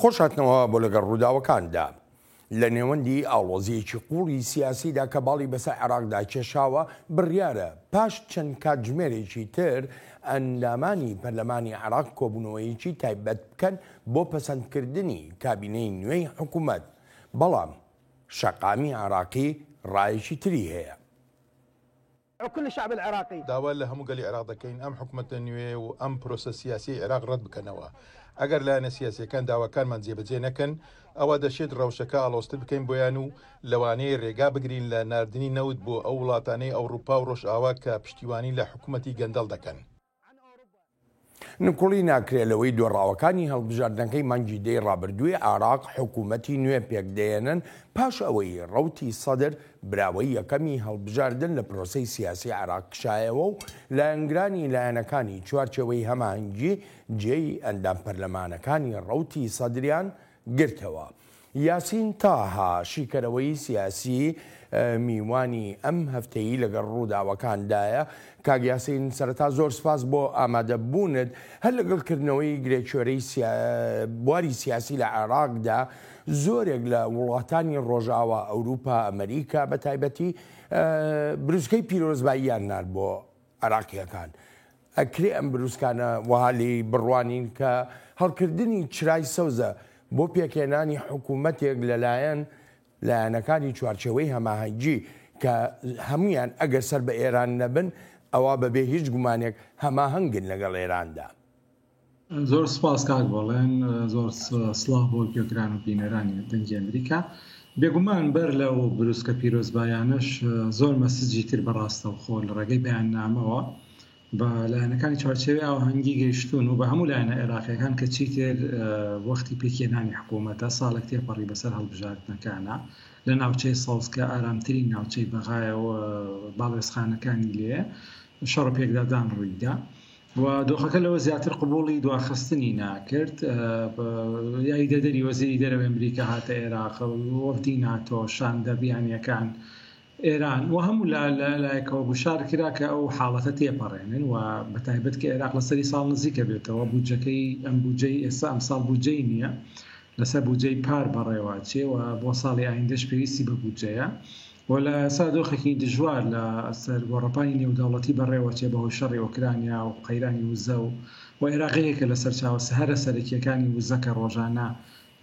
خۆشهاتنەوە بۆ لەگەڵ ڕووداوەکاندا لە نێوەندی ئاڵۆزیەکی قوڵی سیاسیدا کە باڵی بەسەر عێراقدا کێشاوە بڕیارە پاش چەند کاتژمێرێکی تر ئەندامانی پەرلەمانی عێراق کۆبوونەوەیەکی تایبەت بکەن بۆ پەسەندکردنی کابینەی نوێی حکوومەت، بەڵام شەقامی عێراقی ڕایەکی تری هەیە. كل الشعب العراقي داوا لە هەموو گەلی عێراق دەکەین ئەم حکوومەتە نوێ و ئەم پرۆسە سیاسی عێراق ڕەت بکەنەوە. ئەگەر لایەنە سیاسیەکان داواکانمان جێبەجێ نەکەن ئەوە دەشێت ڕەوشەکە ئاڵۆزتر بکەین بۆیان و لەوانەیە ڕێگا بگرین لە ناردنی نەوت بۆ ئەو وڵاتانەی ئەوروپا و ڕۆژئاوا کە پشتیوانی لە حکوومەتی گەندەڵ دەکەن. نکوڵی ناکرێلەوەی دۆڕاوەکانی هەڵبژاردنەکەی مانگی دەی ڕابردووی عێراق حکوومەتی نوێ پێکدێنن پاش ئەوەی ڕەوتی سەدر براوەی یەکەمی هەڵبژاردن لە پرۆسەی سیاسی عێراق کشایەوە و لایەنگرانی لایەنەکانی چوارچێوەی هەماهەنگی جێی ئەندام پەرلەمانەکانی ڕەوتی سەدریان گرتەوە. یاسین تاها شیکەرەوەی سیاسی میوانی ئەم هەفتەیی لەگەڵ ڕووداوەکاندایە. کاک یاسین، سەرەتا زۆر سپاس بۆ ئامادەبوونت هەر لەگەڵکردنەوەی گرێچۆرەی بواری سیاسی لە عێراقدا زۆرێک لە وڵاتانی ڕۆژئاوا ئەوروپا ئەمریکا بە تایبەتی بروسکەی پیرۆزباییان نار بۆ عێراقیەکان. ئەکرێ ئەم بروسکانە وهالی بڕوانین کە هەڵکردنی چرای سەوزە بۆ پێکێنانی حکوومەتێک لەلایەن لایەنەکانی چوارچێوەی هەماهەنگی کە هەمویان ئەگەر سەر بە ئێران نەبن ئەوە بەبێ هیچ گومانێک هەماهەنگن لەگەڵ ئێراندا. زۆر سپاس کاک بەڵێن، زۆر سڵاو بۆ گوێگران و بینەرانی دەنگی ئەمریکا. بێگومان بەر لەو بروسکە پیرۆزبایانەش زۆر مەسجی تر بەڕاستە و خۆ لە ڕێگەی بەیاننامەوە بە لایەنەکانی چوارچێوەی ئاوەهەنگی گەیشتون و بە هەموو لایەنە عێراقیەکان کە چیتر وەختی پێکێنانی حکوومەتە ساڵێک تێپەڕی بەسەر هەڵبژاردنەکانە لە ناوچەی ساوزکە ئارامترین ناوچەی بەغایەوە باڵێزخانەکانی لێ شەڕ و پێکدادان ڕوویدا و دۆخەکە لەوە زیاتر قبوڵی دواخستنی ناکرد. یای دەدەری وەزیری دەرەوەی ئەمریکا هاتە عێراق، وەفدی ناتۆ، شاندەبیانیەکان ئێران و هەموو لایەکەوە گوشار کرا کە ئەو حاڵەتە تێپەڕێنن و بەتایبەت کە عێراق لەسەری ساڵ نزیکە بێتەوە بودجەکەی ئەم بودجەی ئێستا ئەمساڵ بودجەی نییە، لەسەر بودجەی پار بەڕێواچێ و بۆ ساڵی ئایندەش پێویستی بە بودجەیە و لە سادۆخێکی دژوار لە سەر گۆڕەپانی نێودەوڵەتی بەڕێوەچێ بەهۆی شەڕی ئۆکرانیا و قەیرانی وزە و عێراقیەکە لە سەرچاوە هەرە سەرەکیەکانی وزەکە ڕۆژانە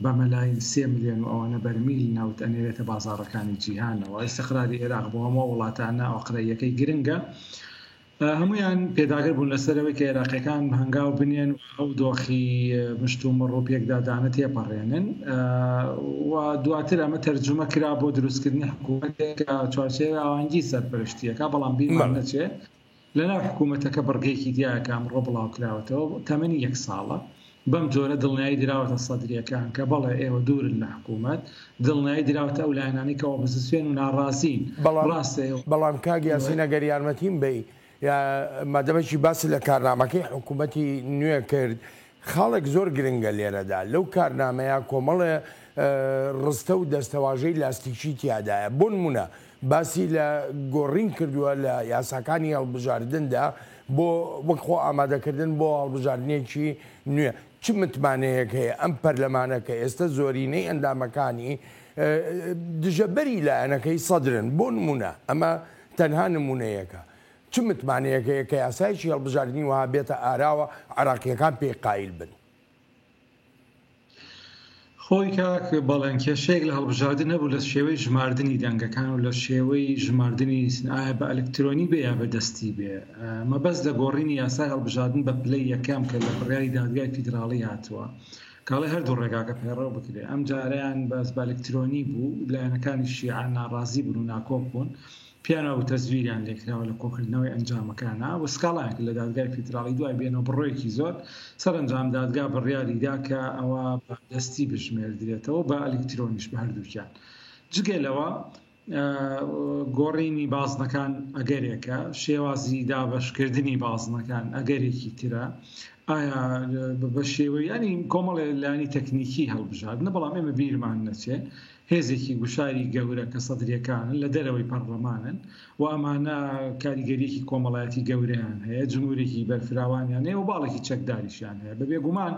بە مەلای 3 ملیۆن و ئەوەنە بەرمیل ناوت ئەنێرێتە بازاڕەکانی جیهانەوە. ئیسیقراری عێراق بۆ هەموو وڵاتانە ئۆقرەیەکەی گرنگە، هەمویان پێداگر بوون لەسەرەوەی کە عێراقیەکان هەنگاو بنێن و ئەو دۆخی مشت و مڕ و پێکدادانە تێپەڕێنن و دواتر ئەمە تەرجمە کرا بۆ دروستکردنی حکوومەتێکە چوارچێوەی ئاوەهەنگی سەرپەرشتیەکە، بەڵام بیرمان نەچێ لەناو حکوومەتەکە بڕگەیەکی دیایە کە ئەمڕۆ بڵاو کراوەتەوە تەمەنی 1 ساڵە. بەم جۆرە دڵنیایی دراوەتە سەدریەکان کە بەڵێ ئێوە دوورن لە حکوومەت، دڵنیایی دراوەتە ئەو لایەنانی کە ئۆپۆزیسیۆن و ناڕازین. بەڵام کاک یاسین ئەگەر یارمەتیم بی مادەمەکی باسی لە کارنامەکەی حکوومەتی نوێ کرد، خاڵێک زۆر گرنگە لێرەدا لەو کارنامەیە کۆمەڵێ ڕستە و دەستەواژەی لاستیکی تیادایە. بۆ نمونە باسی لە گۆڕین کردووە لە یاساکانی هەڵبژاردندا بۆ وەکخۆ ئامادەکردن بۆ هەڵبژاردنێکی نوێ. چ متمانەیەک هەیە ئەم پەرلەمانەکە ئێستا زۆرینەی ئەندامەکانی دژەبەری لایەنەکەی سەدرن. بۆ نمونە ئەمە تەنها نمونەیەکە. چ متمانەیەکەیە کە یاسایکی هەڵبژاردننی وها بێتە ئاراوە عێراقیەکان پێی قایل بن؟ خۆی کاک بەڵێن کێشەیەک لە هەڵبژاردن نەبوو لە شێوەی ژماردننی دەنگەکان و لە شێوەی ژماردننی ئایا بە ئەلکترۆنی بێ یا بەدەستی بێ. مەبەست لە گۆڕینی یاسای هەڵبژاردن بە پلەی یەکەم کە لە بڕیاری دادگای فیدراڵی هاتووە کاڵی هەردوو ڕێگاکە پێڕەو بکرێ. ئەم جاریان بەس بە ئەلکترۆنی بوو، لایەنەکانی شیعە ناڕازی بوون و ناکۆک بوون، پیانەوە و تەزویریان لێکراوە لە کۆکردنەوەی ئەنجامەکانە و سکاڵایەک لە دادگای فیدراڵی دوای بێنەوە بڕۆیەکی زۆر سەرنجام دادگا بڕیاریدا کە ئەوە دەستی بژمێردرێتەوە بە ئەلکترۆنیش بە هەردووکیان. جگەلەوە گۆڕینی بازنەکان ئەگەرێکە، شێوازی دابەشکردنی بازنەکان ئەگەرێکی ترە، ئایا بە شێوەی ینی کۆمەڵێ لانی تەکنیکی هەڵبژاردنە، بەڵام ئێمە بیرمان نەچێ هێزێکی گوشاری گەورە کە سەدرەکانن لە دەرەوەی پەرلەمانن و ئەمانە کاریگەریەکی کۆمەڵایەتی گەورەیان هەیە، جمهورێکی بەرفراوانیان هەیە و باڵێکی چەکداریشیان هەیە. بەبێ گومان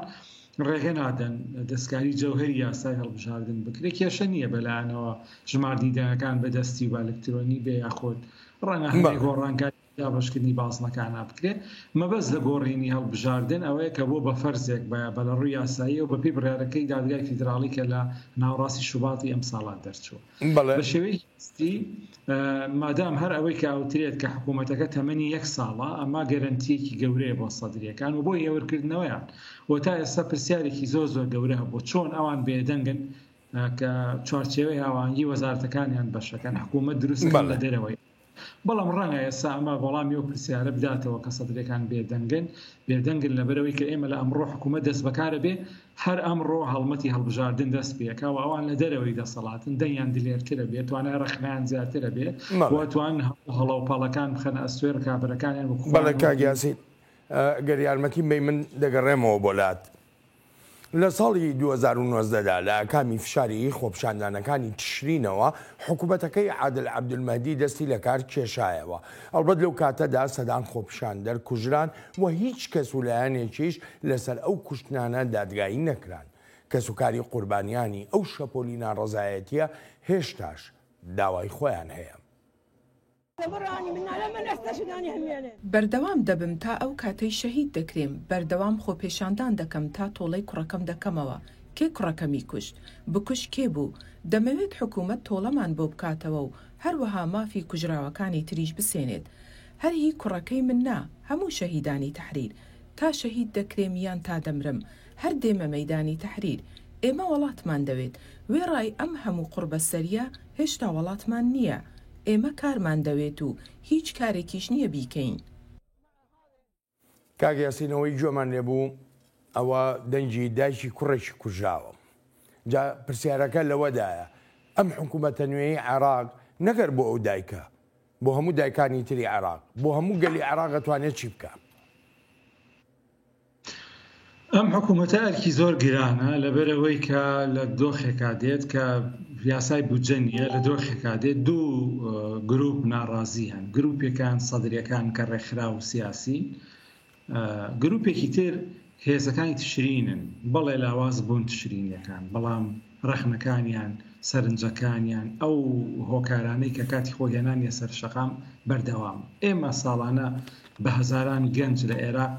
ڕێگە نادەن دەستکاری جەوهری یاسای هەڵبژاردن بکرێ کێشە نییە بەلایەنەوە ژماردیدانەکان بەدەستی و ئەلکترۆنی بێ یاخۆت ڕەنگە هەندێک گۆڕانکاری یا بەشکردنی بازنەکانە بکرێت مەبەست لە گۆڕینی هەڵبژاردن ئەوەیە کە بۆ بە فەرزێک بە لە ڕووی یاسایی و بەپی بڕیارەکەی دادگای فیدراڵی کە لە ناوڕاستی شوباتی ئەم ساڵات دەرچوو بە شێوەیەکی مادام هەر ئەوەی کە ئەوترێت کە حکوومەتەکە تەمەنی 1 ساڵە ئەما گەرنتیەکی گەورەیە بۆ سەدرریەکان و بۆ هێورکردنەوەیان و تا ئێستا پرسیارێکی زۆر گەورە بۆ چۆن ئەوان بێدەنگن کە چوارچێوەی هاوانگی وەزارەتەکانیان بەشەکەن حکوومەت دروستکەن لە دەرەوەی بەڵام ڕەنگە ئێستا ئەمە وەڵامی و پرسیارە بداتەوە کە سەدرریەکان بێدەنگن لەبەرەوەی کە ئێمە لە ئەمڕۆ حکوومەت دەست بەکارە بێ هەر ئەمڕۆ هەڵمەتی هەڵبژاردن دەست پێکە و ئەوان لە دەرەوەی دەسەڵاتن دەیان دلێرترە بێت توانای ڕخنیان زیاترە بێ توان هەڵە و پاڵەکان بخەنە ئەستێر کابرەکانیان بەڵێ کاگیاسی گەر یارمەتی بێ من دەگەڕێمەوە بۆلات لە ساڵی 2019دا لە ئەکامی فشاری خۆپشاندانەکانی تشرینەوە حکوومەتەکەی عادل عەبدولمەهدی دەستی لە کار کێشایەوە ئەلبەت لەو کاتەدا سەدان خۆپشاندەر کوژران و هیچ کەس و لایەنێکیش لەسەر ئەو کوشتنانە دادگایی نەکران کەسوکاری قوربانیانی ئەو شەپۆلی ناڕەزایەتیە هێشتاش داوای خۆیان هەیە. بەردەوام دەبم تا ئەو کاتەی شەهید دەکرێم بەردەوام خۆپێشاندان دەکەم تا تۆڵەی کوڕەکەم دەکەمەوە کێ کوڕەکەمی کوشت بکوش کێ بوو دەمەوێت حکوومەت تۆڵەمان بۆ بکاتەوە و هەروەها مافی کوژراوەکانی تریش بسێنێت هەر هی کوڕەکەی من نا هەموو شەهیدانی تەحریر تا شەهید دەکرێم یان تا دەمرم هەر دێمە مەیدانی تەحریر ئێمە وڵاتمان دەوێت وێڕای ئەم هەموو قوربەسەریە هێشتا وڵاتمان نییە ئێمە کارمان دەوێت و هیچ کارێکیش نییە بیکەین. کاگیاسینەوەی گوێمان لێبوو ئەوە دەنگی دایکی کوڕێکی کوژاوە. جا پرسیارەکە لەوەدایە ئەم حکوومەتە نوێی عێراق نەگەر بۆ ئەو دایکە بۆ هەموو دایکانی تری عێراق بۆ هەموو گەلی عێراق دەتوانێت چی بکە؟ ئەم حکوومەتە ئەرکی زۆر گرانە لەبەرەوەی کە لە دۆخێکا دێت کە یاسای بودجە نیە لە دۆخێکا دێت دوو گروپ ناڕازی هەن گروپێکان سەدرریەکان کە ڕێکخرا و سیاسی گروپێکی تر هێزەکانی تشرینن بەڵێ لاواز بوون تشرینیەکان بەڵام ڕەخنەکانیان سەرنجەکانیان ئەو هۆکارانەی کە کاتی خۆگەنانیە سەر شەقام بەردەوام ئێمە ساڵانە بە هەزاران گەنج لە عێراق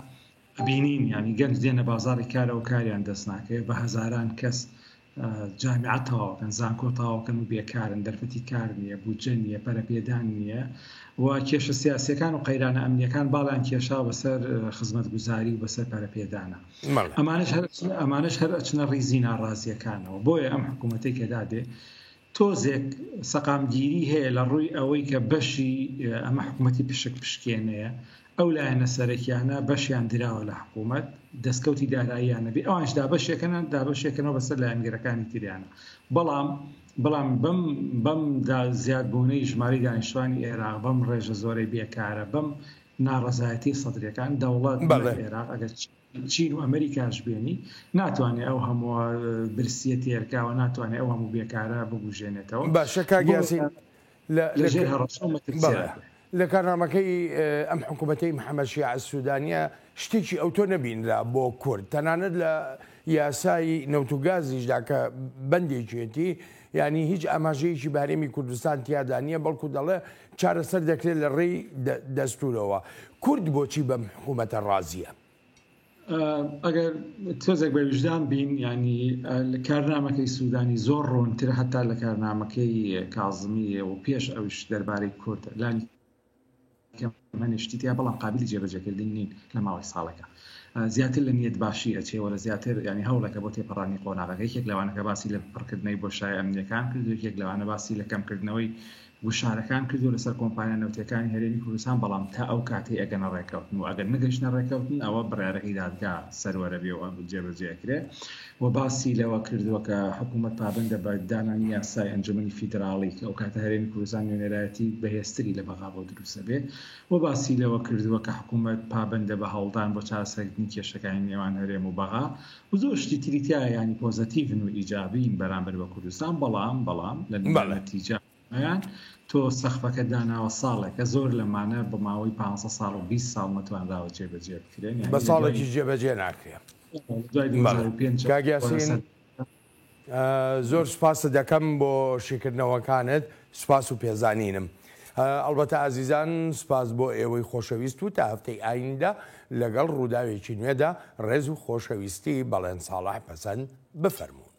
بینین ینی گەنج دێنە بازاری کارە و کاریان دەست ناکەوێت بە هەزاران کەس جامیعە تەواوکەن زانکۆ تاواکەن و بێکارن دەرفەتی کار نییە بودجە نییە پەرەپێدان نییە و کێشە سیاسیەکان و قەیرانە ئەمنیەکان باڵیان کێشا بەسەر خزمەتگوزاری و بەسەر پەرەپێدانە ئەمانش هەر ئەچنە ڕیزی ناڕازیەکانەوە بۆیە ئەم حکوومەتەی کەدادێ تۆزێک سەقامگیری هەیە لە ڕووی ئەوەی کە بەشی ئەمە حکوومەتی پشک پشکێنەیە ئەو لایەنە سەرەکیانە بەشیان دراوە لە حکوومەت دەستکەوتی داراییانە بێ ئەوانش دابەشێکەوە بەسەر لایەنگەرەکانی تریانە بەڵام بەم زیادبوونەی ژماری دانیشتوانی عێراق بەم ڕێژە زۆرەی بێکارە بەم ناڕەزایەتی سەدرریەکان دەوڵەت عێراق ئەگەر چین و ئەمریکاش بێنی ناتوانێت ئەو هەموو برسیە تێرکاوە ناتوانێت ئەو هەموو بێکارە ببوژێنێتەوە باشەکگیاسی لەژێر هەڕەشە لە کارنامەکەی ئەم حکوومەتەی محەممەد شیع السودانیە شتێکی ئەو تۆ نەبینرا بۆ کورد تەنانەت لە یاسای نەوتوگازیشدا کە بەندێکێتی ینی هیچ ئاماژەیەکی بارێمی کوردستان تیادا نیە بەڵکو دەڵێ چارەسەر دەکرێت لە ڕێی دەستورەوە کورد بۆچی بەم حکوومەتە ڕازیە؟ ئەگەر تۆزێک بە وجدان بین ینی کارنامەکەی سوودانی زۆر ڕۆنتر هەتا لە کارنامەکەی کازمیە و پێش ئەوش دەربارەی کورد لانی منیشتیتیا بەڵام قابلی جێبەجێکردن نین لە ماوەی ساڵەکە زیاتر لە نیەت باشی ئەچێوە لە زیاتر ینی هەوڵەکە بۆ تێپەڕانی قۆناغەکە یەک لەوانەکە باسی لە پڕکردنەوەی بۆشای ئەمنیەکان کرد یەک لەوانە باسی لە کەمکردنەوەی وشارەکان کردو لەسەر کۆمپانیا نەوتەکانی هەرێمی کوردستان بەڵام تا ئەو کاتی ئەگەنە ڕێکەوتن و ئەگەر نەگەشتە ڕێکەوتن ئەوە بڕیارەکەی دادگا سەروەرە بێەوە جێبەجێکرێت و باسی لەوە کردووە کە حکوومەت پابندە بە دانانی یاسای ئەنجومەنی فیدراڵی کە ئەو کاتە هەرێمی کوردستان نوێنەرایەتی بەهێزتری لە بەغا بۆ دروستە بێت و باسی لەوە کردووە کە حکوومەت پابندە بە هەڵدان بۆ چارەسەرکردنی کێشەکانی نێوان هەرێم و بەغا و زۆر شتی تریتیا ینی پۆزەتیڤن و ئیجابین بەرامبەر بە کوردستان بەڵام لە نتیجە تۆ سەخفەکە داناوە ساڵێکە زۆر لەمانە بە ماوەی 500 ساڵ و 20 ساڵ نەتوانراوە جێبەجێ بکرێن بە ساڵێکی جێبەجێ ناکرێت کاگیاسین زۆر سوپاس دەکەم بۆ شیکردنەوەکانت سوپاس و پێزانینم. ئەلبەتە ئازیزان سوپاس بۆ ئێوەی خۆشەویست و تا هەفتەی ئایندا لەگەڵ ڕووداوێکی نوێدا ڕێز و خۆشەویستی بەڵێن ساڵح پەسەند بفەرموون.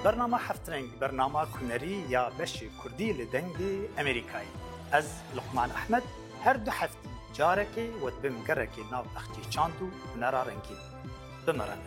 برنامه هفترنگ برنامه کنری یا بشی کردی لدنگی امریکایی از لقمان احمد هر دو هفتی جارکی و بم گرکی ناو اختی چاندو نرا رنگی بمرن.